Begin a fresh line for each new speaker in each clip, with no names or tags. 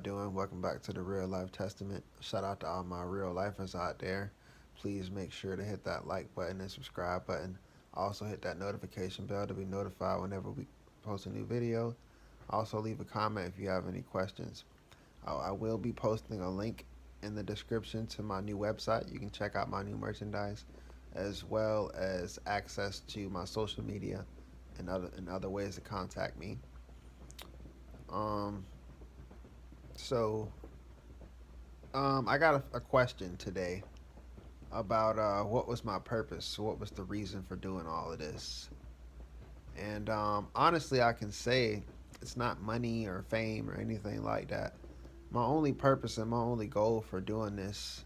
doing? Welcome back to the Real Life Testament. Shout out to all my real lifers out there. Please make sure to hit that like button and subscribe button. Also hit that notification bell to be notified whenever we post a new video. Also leave a comment if you have any questions. I will be posting a link in the description to my new website. You can check out my new merchandise as well as access to my social media and other ways to contact me. Um, so I got a question today about what was my purpose, what was the reason for doing all of this. And honestly, I can say it's not money or fame or anything like that. My only purpose and my only goal for doing this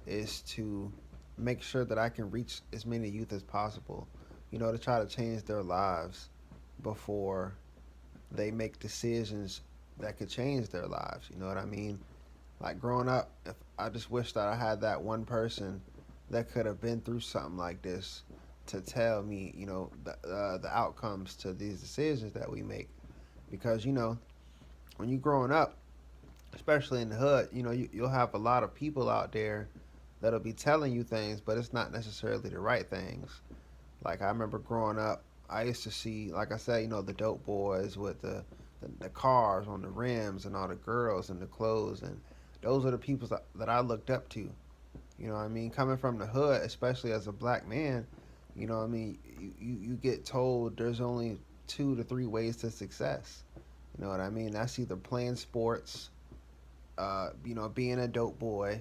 is to make sure that I can reach as many youth as possible, to try to change their lives before they make decisions that could change their lives. You know what I mean? Like growing up, if I just wish that I had that one person that could have been through something like this to tell me, the outcomes to these decisions that we make. Because when you growing up, especially in the hood, you'll have a lot of people out there that'll be telling you things, but it's not necessarily the right things. Like I remember growing up, I used to see, like I said, the dope boys with the cars on the rims and all the girls and the clothes, and those are the people that I looked up to. You know what I mean? Coming from the hood, especially as a black man, what I mean? You get told there's only 2 to 3 ways to success. You know what I mean? That's either playing sports, being a dope boy,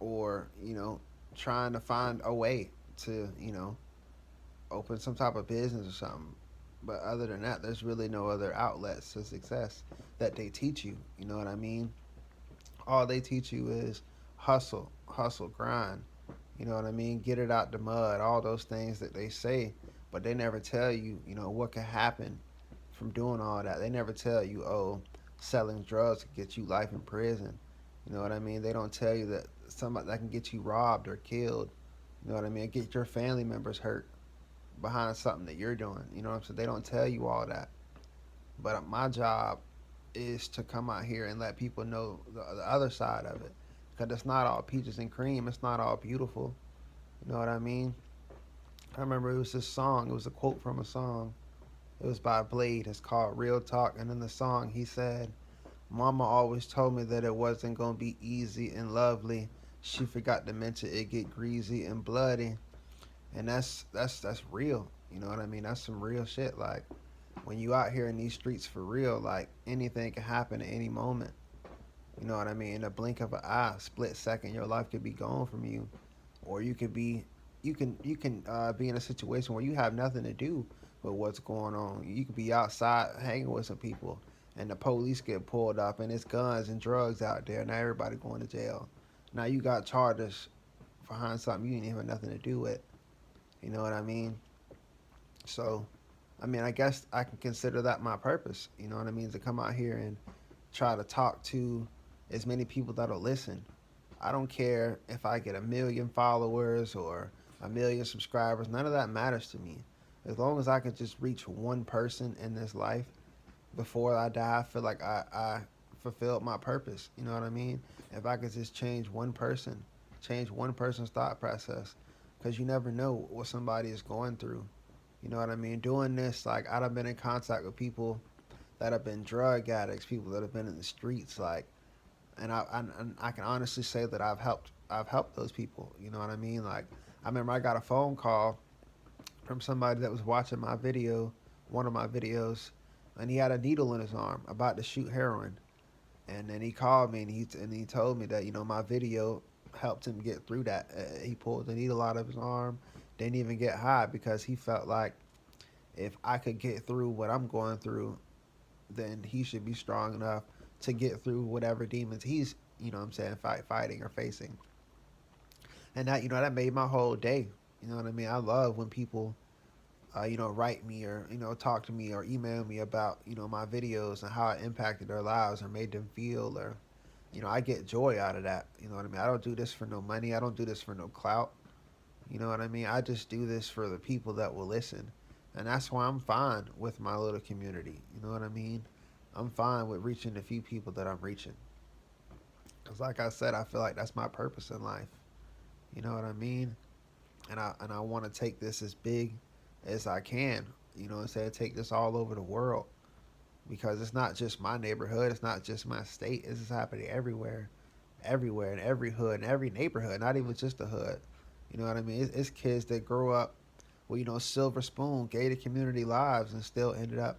or, trying to find a way to, open some type of business or something. But other than that, there's really no other outlets to success that they teach you. You know what I mean? All they teach you is hustle, hustle, grind. You know what I mean? Get it out the mud, all those things that they say, but they never tell you, what can happen from doing all that. They never tell you, oh, selling drugs can get you life in prison. You know what I mean? They don't tell you that somebody that can get you robbed or killed. You know what I mean? Get your family members hurt behind something that you're doing. You know what I'm saying? They don't tell you all that. But my job is to come out here and let people know the other side of it. Because it's not all peaches and cream. It's not all beautiful. You know what I mean? I remember it was this song. It was a quote from a song. It was by Blade. It's called Real Talk. And in the song, he said, Mama always told me that it wasn't going to be easy and lovely. She forgot to mention it get greasy and bloody. And that's real. You know what I mean? That's some real shit. Like when you out here in these streets for real, like anything can happen at any moment. You know what I mean? In a blink of an eye, split second, your life could be gone from you, or you can be in a situation where you have nothing to do with what's going on. You could be outside hanging with some people, and the police get pulled up, and it's guns and drugs out there. Now everybody going to jail. Now you got charges behind something you didn't have nothing to do with. You know what I mean? So, I mean, I guess I can consider that my purpose. You know what I mean? To come out here and try to talk to as many people that'll listen. I don't care if I get 1 million followers or 1 million subscribers. None of that matters to me. As long as I can just reach one person in this life before I die, I feel like I fulfilled my purpose. You know what I mean? If I could just change one person's thought process, because you never know what somebody is going through. You know what I mean? Doing this, like I've been in contact with people that have been drug addicts, people that have been in the streets, like, and I can honestly say that I've helped those people. You know what I mean? Like I remember I got a phone call from somebody that was watching my video, one of my videos, and he had a needle in his arm about to shoot heroin. And then he called me and he told me that my video helped him get through that. He pulled the needle out of his arm, didn't even get high because he felt like if I could get through what I'm going through, then he should be strong enough to get through whatever demons he's what I'm saying fighting or facing. And that made my whole day. You know what I mean? I love when people write me or talk to me or email me about my videos and how it impacted their lives or made them feel, or I get joy out of that. You know what I mean? I don't do this for no money. I don't do this for no clout. You know what I mean? I just do this for the people that will listen, and that's why I'm fine with my little community. You know what I mean? I'm fine with reaching the few people that I'm reaching. Cause like I said, I feel like that's my purpose in life. You know what I mean? And I want to take this as big as I can. You know what I'm saying? Take this all over the world because it's not just my neighborhood. It's not just my state. This is happening everywhere, everywhere in every hood, in every neighborhood. Not even just the hood. You know what I mean? It's kids that grew up with silver spoon, gated community lives, and still ended up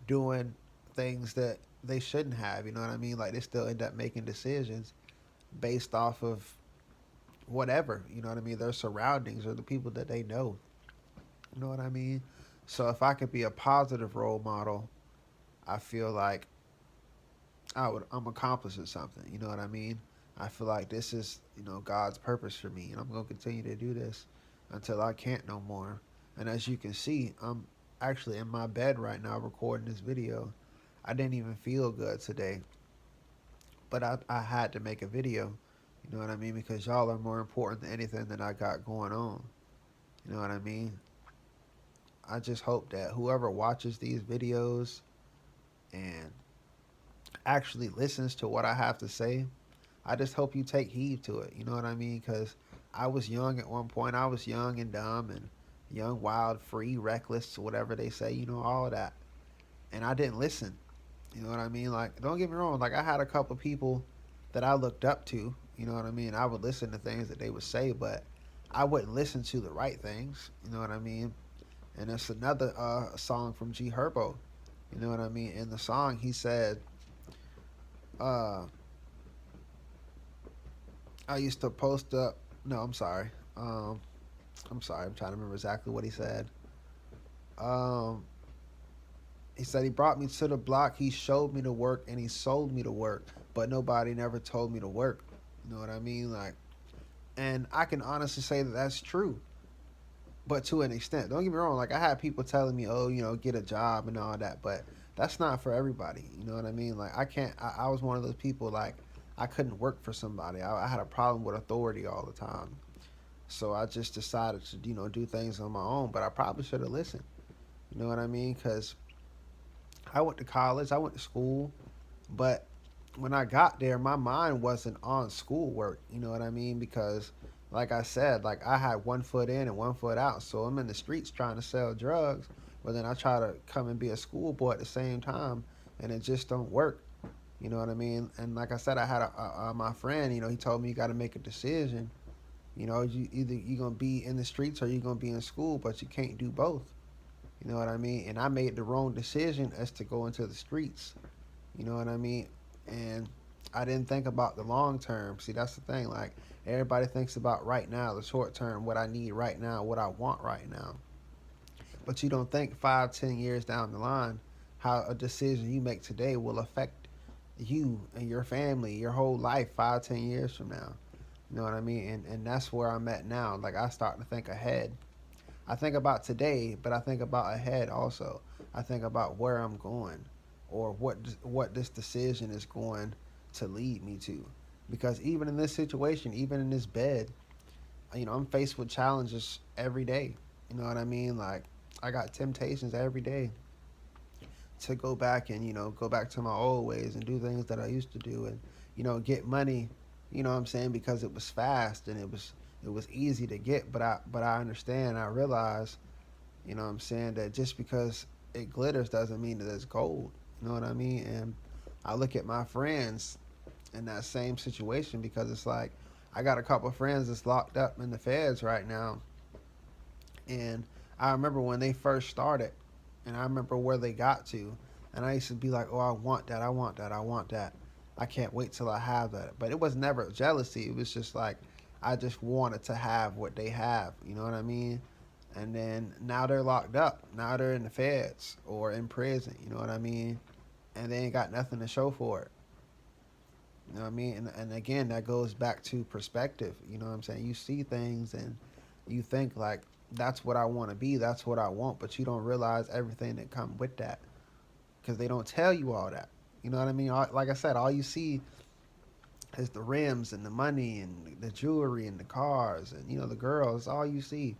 doing things that they shouldn't have. You know what I mean? Like they still end up making decisions based off of whatever. You know what I mean? Their surroundings or the people that they know. You know what I mean? So if I could be a positive role model, I feel like I'm accomplishing something. You know what I mean? I feel like this is God's purpose for me, and I'm gonna continue to do this until I can't no more. And as you can see, I'm actually in my bed right now recording this video. I didn't even feel good today, but I had to make a video. You know what I mean? Because y'all are more important than anything that I got going on. You know what I mean? I just hope that whoever watches these videos and actually listens to what I have to say, I just hope you take heed to it. You know what I mean? Because I was young at one point. I was young and dumb and young, wild, free, reckless, whatever they say, all of that. And I didn't listen. You know what I mean? Like, don't get me wrong. Like, I had a couple people that I looked up to. You know what I mean? I would listen to things that they would say, but I wouldn't listen to the right things. You know what I mean? And it's another song from G Herbo. You know what I mean? In the song, he said, uh, I used to post up. No, I'm sorry. I'm sorry. I'm trying to remember exactly what he said. Um, he said he brought me to the block. He showed me the work and he sold me the work, but nobody never told me to work. You know what I mean? Like, and I can honestly say that that's true, but to an extent. Don't get me wrong. Like, I had people telling me, "Oh, get a job and all that," but that's not for everybody. You know what I mean? Like, I can't. I was one of those people like I couldn't work for somebody. I had a problem with authority all the time. So I just decided to, do things on my own. But I probably should have listened. You know what I mean? Because I went to college, I went to school, but when I got there, my mind wasn't on schoolwork. You know what I mean? Because, like I said, like I had one foot in and one foot out. So I'm in the streets trying to sell drugs, but then I try to come and be a schoolboy at the same time, and it just don't work. You know what I mean? And like I said, I had my friend. He told me you got to make a decision. You either you're gonna be in the streets or you're gonna be in school, but you can't do both. You know what I mean? And I made the wrong decision as to go into the streets. You know what I mean? And I didn't think about the long term. See, that's the thing. Like everybody thinks about right now, the short term, what I need right now, what I want right now. But you don't think 5, 10 years down the line, how a decision you make today will affect you and your family, your whole life 5, 10 years from now. You know what I mean? And that's where I'm at now. Like I start to think ahead. I think about today, but I think about ahead also. I think about where I'm going, or what this decision is going to lead me to. Because even in this situation, even in this bed, I'm faced with challenges every day. You know what I mean? Like I got temptations every day to go back and go back to my old ways and do things that I used to do and get money. You know what I'm saying? Because it was fast and it was easy to get. But I understand. I realize what I'm saying, that just because it glitters doesn't mean that it's gold. You know what I mean? And I look at my friends in that same situation because it's like I got a couple of friends that's locked up in the feds right now, and I remember when they first started, and I remember where they got to, and I used to be like, "Oh, I want that, I want that, I want that. I can't wait till I have that." But it was never jealousy. It was just like I just wanted to have what they have. You know what I mean? And then now they're locked up. Now they're in the feds or in prison. You know what I mean? And they ain't got nothing to show for it. You know what I mean? And again, that goes back to perspective. You know what I'm saying? You see things and you think like, that's what I want to be. That's what I want. But you don't realize everything that come with that because they don't tell you all that. You know what I mean? Like I said, all you see is the rims and the money and the jewelry and the cars and the girls. All you see.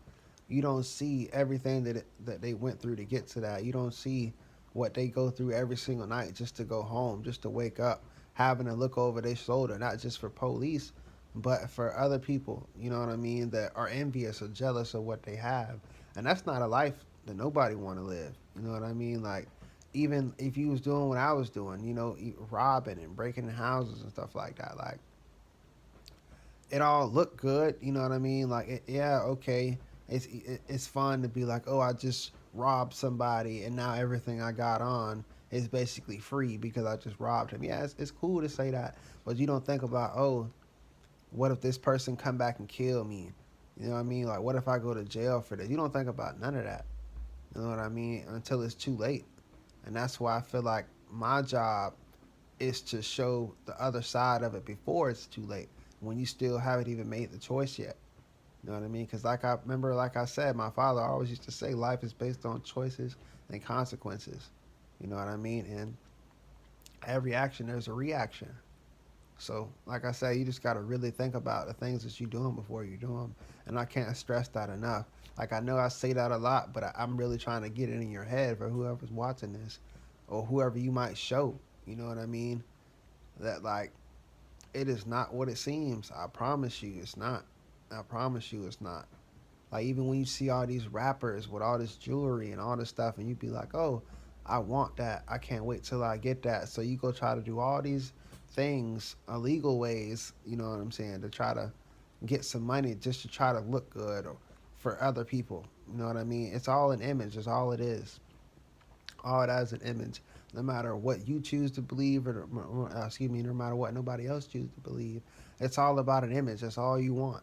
You don't see everything that they went through to get to that. You don't see what they go through every single night just to go home, just to wake up, having to look over their shoulder, not just for police, but for other people, you know what I mean, that are envious or jealous of what they have. And that's not a life that nobody want to live. You know what I mean? Like, even if you was doing what I was doing, robbing and breaking in houses and stuff like that, like, it all looked good. You know what I mean? Like, yeah, okay, it's fun to be like, oh, I just robbed somebody, and now everything I got on is basically free because I just robbed him. Yeah, it's cool to say that, but you don't think about, oh, what if this person come back and kill me? You know what I mean? Like, what if I go to jail for this? You don't think about none of that. You know what I mean? Until it's too late. And that's why I feel like my job is to show the other side of it before it's too late, when you still haven't even made the choice yet. You know what I mean? Because like I said, my father always used to say life is based on choices and consequences. You know what I mean? And every action, there's a reaction. So, like I said, you just got to really think about the things that you're doing before you do them. And I can't stress that enough. Like, I know I say that a lot, but I'm really trying to get it in your head for whoever's watching this or whoever you might show. You know what I mean? That, like, it is not what it seems. I promise you it's not. I promise you it's not. Like, even when you see all these rappers with all this jewelry and all this stuff, and you be like, oh, I want that. I can't wait till I get that. So you go try to do all these things, illegal ways, you know what I'm saying, to try to get some money just to try to look good or for other people. You know what I mean? It's all an image. It's all it is. All it is an image. No matter what you choose to believe, no matter what nobody else chooses to believe, it's all about an image. That's all you want.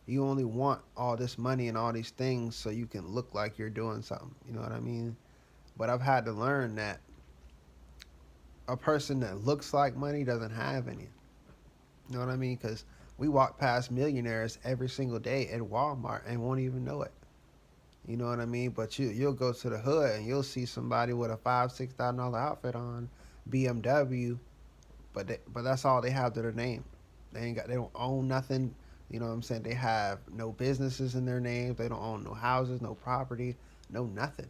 You only want all this money and all these things so you can look like you're doing something. You know what I mean? But I've had to learn that a person that looks like money doesn't have any. You know what I mean? Because we walk past millionaires every single day at Walmart and won't even know it. You know what I mean? But you'll go to the hood and you'll see somebody with a $5,000-$6,000 outfit on, BMW, but that's all they have to their name. They don't own nothing. You know what I'm saying? They have no businesses in their names. They don't own no houses, no property, no nothing.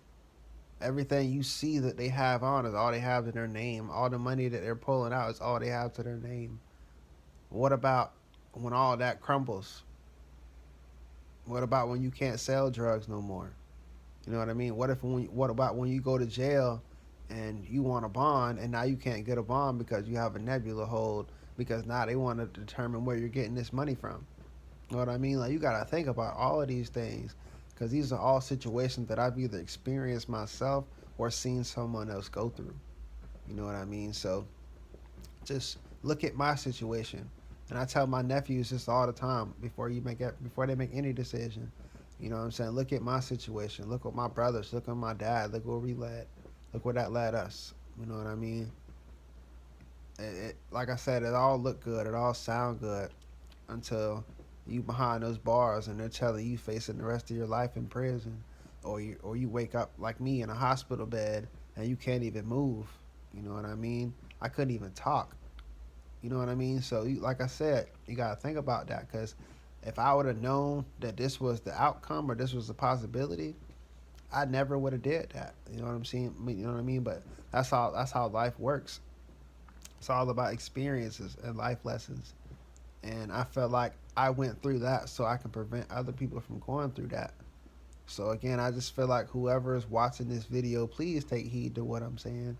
Everything you see that they have on is all they have to their name. All the money that they're pulling out is all they have to their name. What about when all that crumbles? What about when you can't sell drugs no more? You know what I mean? What about when you go to jail and you want a bond and now you can't get a bond because you have a nebula hold because now they want to determine where you're getting this money from. You know what I mean? Like, you got to think about all of these things because these are all situations that I've either experienced myself or seen someone else go through. You know what I mean? So just look at my situation. And I tell my nephews this all the time before they make any decision. You know what I'm saying? Look at my situation. Look at my brothers. Look at my dad. Look where we led. Look where that led us. You know what I mean? Like I said, it all look good. It all sound good until you behind those bars and they're telling you facing the rest of your life in prison, or you wake up like me in a hospital bed and you can't even move. You know what I mean? I couldn't even talk. You know what I mean? So, like I said, you gotta think about that because if I would have known that this was the outcome or this was a possibility, I never would have did that. You know what I'm saying? You know what I mean? But that's how life works. It's all about experiences and life lessons. And I felt like I went through that so I can prevent other people from going through that. So again, I just feel like whoever is watching this video, please take heed to what I'm saying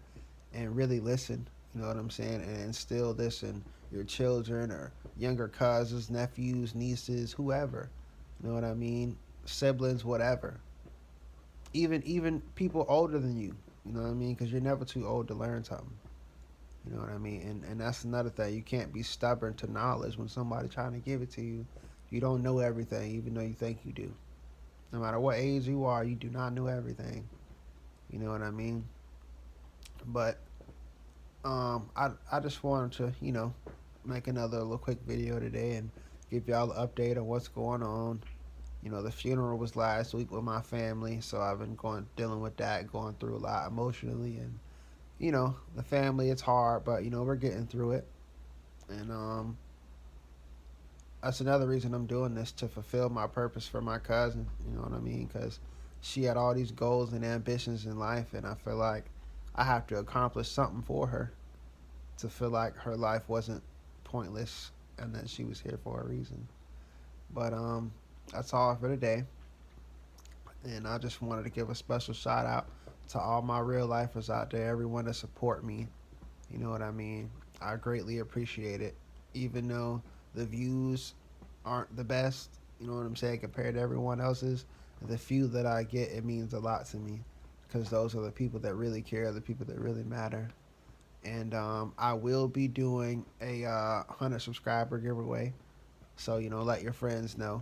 and really listen. You know what I'm saying? And instill this in your children or younger cousins, nephews, nieces, whoever. You know what I mean? Siblings, whatever. Even people older than you. You know what I mean? Because you're never too old to learn something. You know what I mean? And that's another thing. You can't be stubborn to knowledge when somebody's trying to give it to you. You don't know everything, even though you think you do. No matter what age you are, you do not know everything. You know what I mean? But I just wanted to, make another little quick video today and give y'all an update on what's going on. The funeral was last week with my family, so I've been dealing with that, going through a lot emotionally, and the family, it's hard, but we're getting through it. And that's another reason I'm doing this, to fulfill my purpose for my cousin. You know what I mean? Because she had all these goals and ambitions in life, and I feel like I have to accomplish something for her. to feel like her life wasn't pointless and that she was here for a reason. But that's all for today. And I just wanted to give a special shout out to all my real lifers out there, everyone that support me. You know what I mean? I greatly appreciate it. Even though the views aren't the best, you know what I'm saying, compared to everyone else's, the few that I get, it means a lot to me because those are the people that really care, the people that really matter. And I will be doing a 100 subscriber giveaway. So, let your friends know.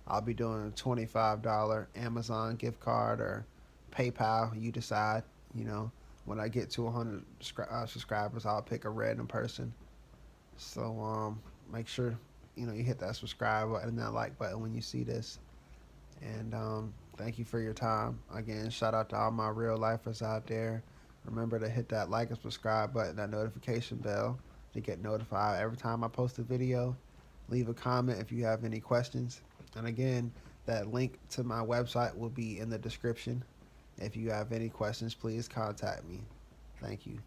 I'll be doing a $25 Amazon gift card or PayPal. You decide. You know, when I get to 100 subscribers, I'll pick a random person. So make sure you hit that subscribe button and that like button when you see this. And thank you for your time. Again, shout out to all my real lifers out there. Remember to hit that like and subscribe button, that notification bell to get notified every time I post a video. Leave a comment if you have any questions. And again, that link to my website will be in the description. If you have any questions, please contact me. Thank you.